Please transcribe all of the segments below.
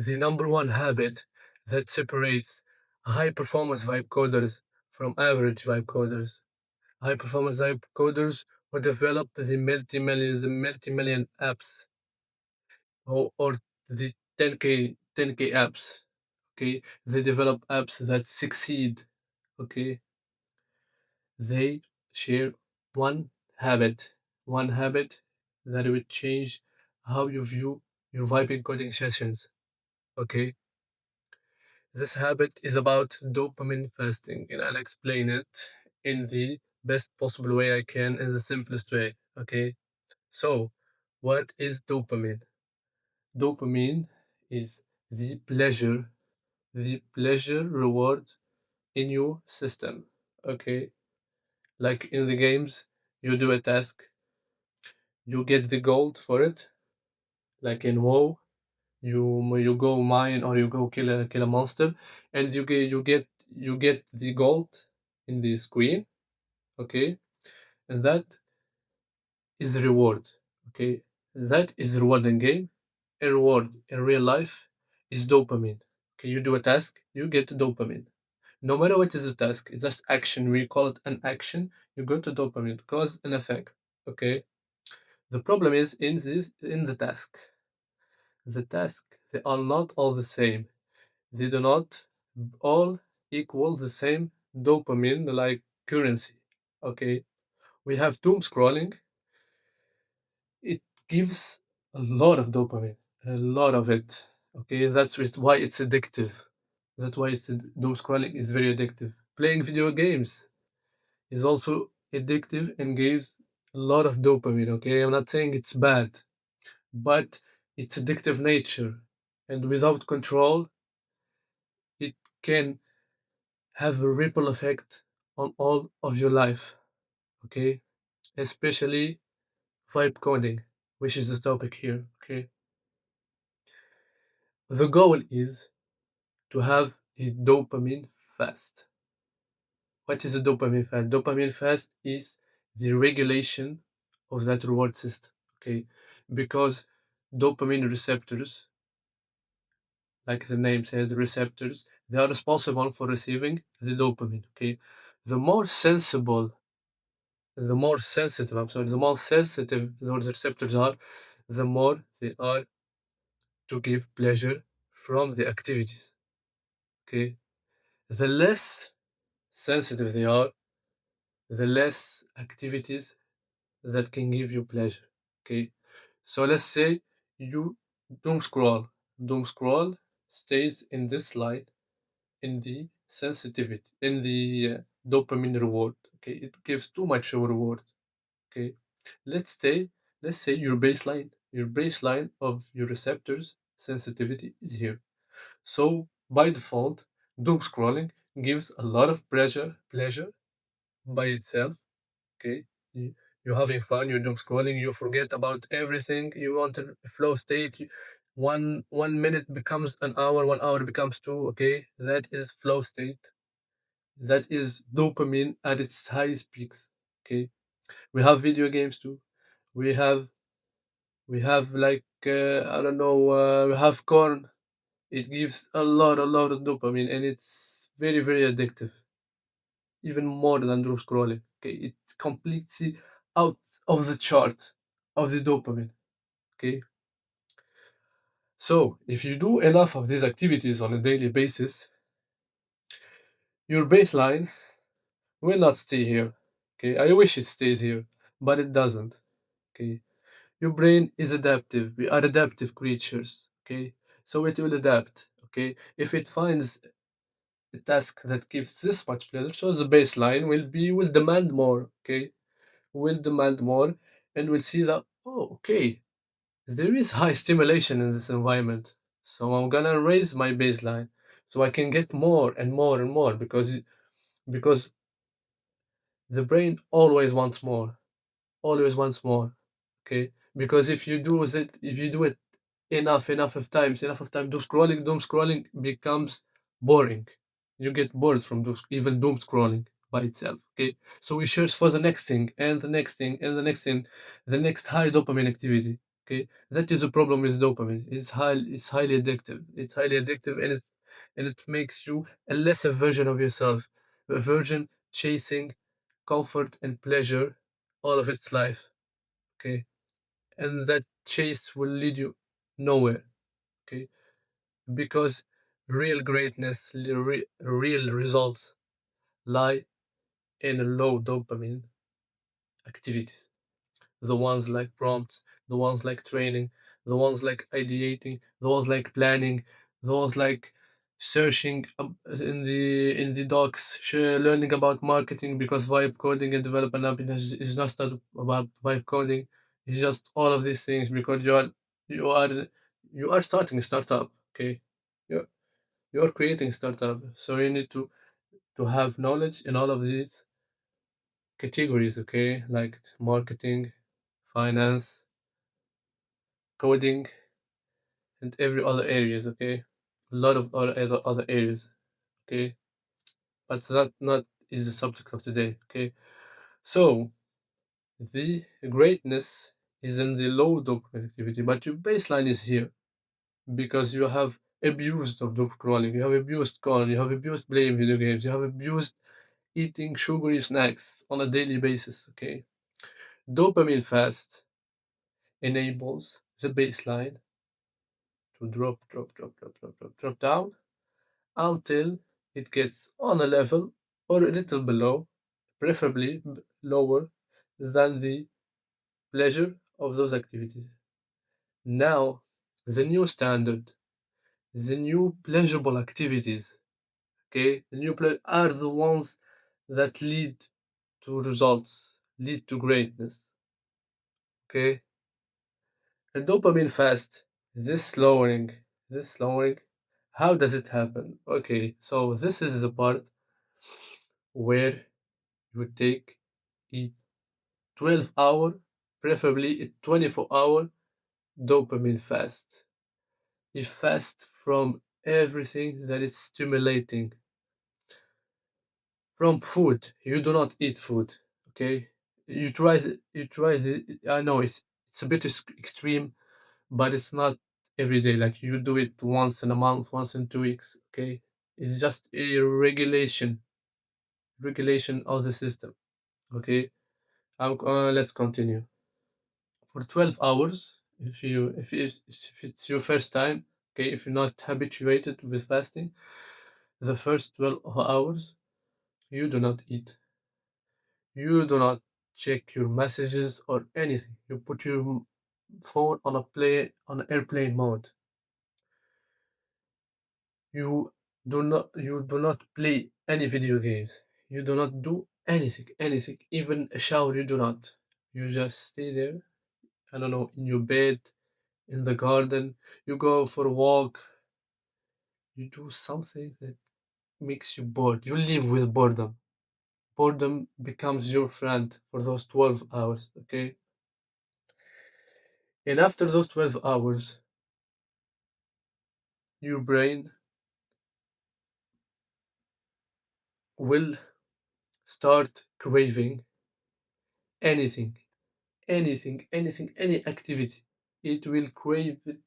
the number one habit that separates high performance vibe coders from average vibe coders. High performance vibe coders who developed the multi-million apps, or the 10K apps. Okay, they develop apps that succeed. Okay, they share one habit, one habit that will change how you view your vibing coding sessions. Okay, this habit is about dopamine fasting, and I'll explain it in the best possible way I can, in the simplest way. Okay, so what is dopamine? Dopamine is the pleasure reward in your system. Okay, like in the games, you do a task, you get the gold for it. Like in WoW, you go mine or you go kill a monster, and you get the gold in the screen. Okay, and that is a reward. Okay, that is a reward in game. A reward in real life is dopamine. Okay, you do a task, you get dopamine. No matter what is the task, it's just action. We call it an action. You go to dopamine, cause and effect. Okay. The problem is in the task. The task, they are not all the same. They do not all equal the same dopamine like currency. Okay. We have doom scrolling. It gives a lot of dopamine, a lot of it. Okay, why it's addictive. That's why doom scrolling is very addictive. Playing video games is also addictive and gives a lot of dopamine. Okay, I'm not saying it's bad, but it's addictive nature, and without control, it can have a ripple effect on all of your life. Okay, especially vibe coding, which is the topic here. Okay, the goal is to have a dopamine fast. What is a dopamine fast? Dopamine fast is the regulation of that reward system. Okay, because dopamine receptors, like the name says, receptors, they are responsible for receiving the dopamine. Okay, the more sensible, the more sensitive. I'm sorry, the more sensitive those receptors are, the more they are to give pleasure from the activities. Okay, the less sensitive they are, the less activities that can give you pleasure. Okay, so let's say you doom scroll. Doom scroll stays in this line, in the sensitivity, in the dopamine reward. Okay, it gives too much of a reward. Okay, let's say let's say your baseline of your receptors sensitivity is here. So by default, doom scrolling gives a lot of pleasure by itself. Okay, you're having fun, you're doom scrolling, you forget about everything, you want a flow state. One minute becomes an hour, 1 hour becomes two. Okay, that is flow state. That is dopamine at its highest peaks. Okay, we have video games too. We have like I don't know, we have corn. It gives a lot of dopamine, and it's very very addictive, even more than doom scrolling. Okay, it completely out of the chart of the dopamine. Okay, so if you do enough of these activities on a daily basis, your baseline will not stay here. Okay, I wish it stays here, but it doesn't. Okay, your brain is adaptive. We are adaptive creatures. Okay, so it will adapt. Okay, if it finds a task that gives this much pleasure, so the baseline will demand more. Okay, will demand more, and we'll see that, oh, okay, there is high stimulation in this environment, so I'm gonna raise my baseline so I can get more and more and more, because the brain always wants more. Okay, because if you do it enough of time, doom scrolling becomes boring. You get bored from even doom scrolling by itself. Okay, so we search for the next thing and the next thing and the next thing, the next high dopamine activity. Okay, that is the problem with dopamine. It's highly addictive. It's highly addictive, and it makes you a lesser version of yourself, a version chasing comfort and pleasure all of its life. Okay, and that chase will lead you nowhere. Okay, because real greatness, real results lie in low dopamine activities. The ones like prompts, the ones like training, the ones like ideating, the ones like planning, the ones like searching in the docs, learning about marketing, because vibe coding and development app is not about vibe coding. It's just all of these things because you are you are starting a startup. Okay, you you are creating startup, so you need to have knowledge in all of these categories. Okay, like marketing, finance, coding, and every other areas. Okay, a lot of other areas. Okay, but that not is the subject of today. Okay, so the greatness is in the low dopamine activity, but your baseline is here because you have abused of dope crawling, you have abused corn, you have abused playing video games, you have abused eating sugary snacks on a daily basis. Okay, dopamine fast enables the baseline to drop down until it gets on a level or a little below, preferably lower than the pleasure of those activities. Now, the new standard, the new pleasurable activities, okay, are the ones that lead to results, lead to greatness, okay. And dopamine fast, this lowering, how does it happen? Okay, so this is the part where you take a 12-hour, preferably a 24-hour dopamine fast. You fast from everything that is stimulating. From food, you do not eat food. Okay, you try it. I know it's a bit extreme, but it's not every day. Like you do it once in a month, once in 2 weeks. Okay, it's just a regulation of the system. Okay, let's continue. For 12 hours, if it's your first time, okay, if you're not habituated with fasting, the first 12 hours you do not eat, you do not check your messages or anything. You put your phone on airplane mode. You do not play any video games. You do not do anything, even a shower. You do not. You just stay there, I don't know, in your bed, in the garden. You go for a walk. You do something that makes you bored. You live with boredom. Boredom becomes your friend for those 12 hours. Okay, and after those 12 hours, your brain will start craving anything, any activity. It will crave it.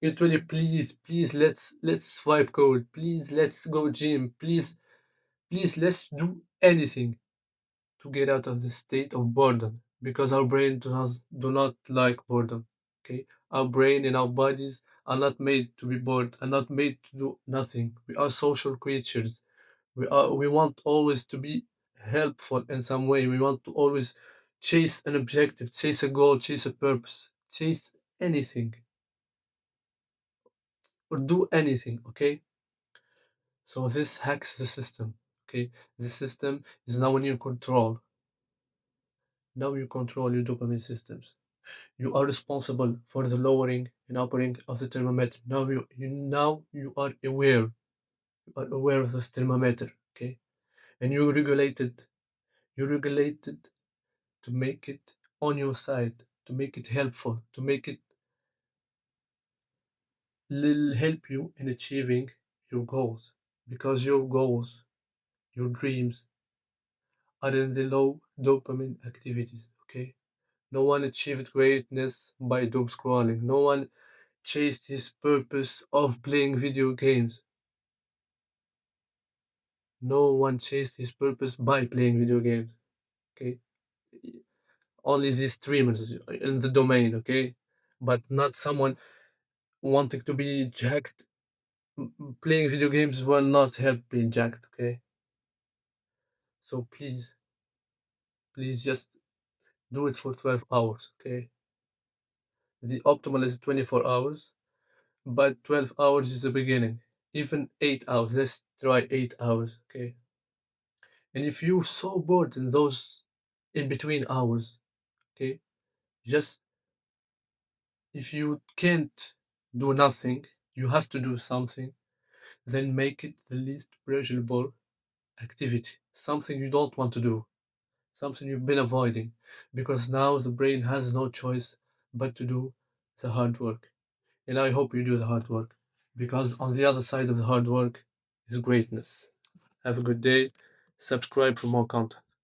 It will, please, let's swipe code. Please, let's go gym. Please, let's do anything to get out of the state of boredom, because our brain do not like boredom. Okay, our brain and our bodies are not made to be bored, are not made to do nothing. We are social creatures. We want always to be helpful in some way. We want to always chase an objective, chase a goal, chase a purpose, chase anything or do anything. Okay, so this hacks the system. Okay, the system is now in your control. Now you control your dopamine systems. You are responsible for the lowering and upping of the thermometer. Now you are aware. You are aware of this thermometer. Okay, and you regulate it. You regulate it to make it on your side, to make it helpful, to make it help you in achieving your goals. Because your goals, your dreams are in the low dopamine activities. Okay, No one achieved greatness by doom scrolling. No one chased his purpose of playing video games. No one chased his purpose by playing video games. Okay, only these streamers in the domain. Okay, but not someone wanting to be jacked. Playing video games will not help being jacked. Okay, so please just do it for 12 hours. Okay, the optimal is 24 hours, but 12 hours is the beginning. Even 8 hours. Let's try 8 hours. Okay, and if you're so bored in those in between hours, okay, just if you can't do nothing, you have to do something, then make it the least pleasurable activity, something you don't want to do, something you've been avoiding, because now the brain has no choice but to do the hard work. And I hope you do the hard work, because on the other side of the hard work is greatness. Have a good day. Subscribe for more content.